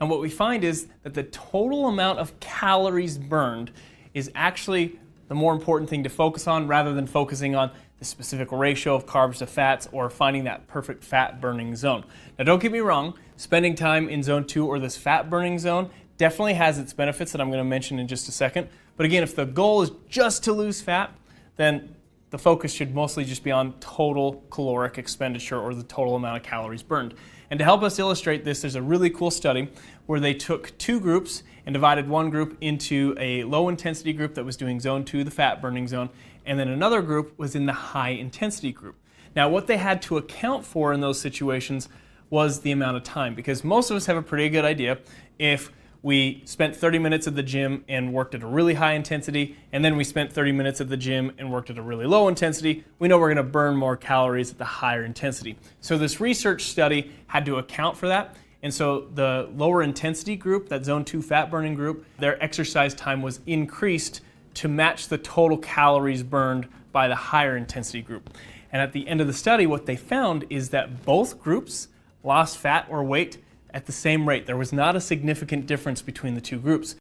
And what we find is that the total amount of calories burned is actually the more important thing to focus on rather than focusing on the specific ratio of carbs to fats or finding that perfect fat burning zone. Now don't get me wrong, spending time in zone 2 or this fat burning zone definitely has its benefits that I'm going to mention in just a second. But again, if the goal is just to lose fat, then the focus should mostly just be on total caloric expenditure or the total amount of calories burned. And to help us illustrate this, there's a really cool study where they took two groups and divided one group into a low intensity group that was doing zone 2, the fat burning zone, and then another group was in the high intensity group. Now what they had to account for in those situations was the amount of time, because most of us have a pretty good idea if we spent 30 minutes at the gym and worked at a really high intensity, and then we spent 30 minutes at the gym and worked at a really low intensity, we know we're going to burn more calories at the higher intensity. So this research study had to account for that. And so the lower intensity group, that zone 2 fat burning group, their exercise time was increased to match the total calories burned by the higher intensity group. And at the end of the study, what they found is that both groups lost fat or weight at the same rate. There was not a significant difference between the two groups.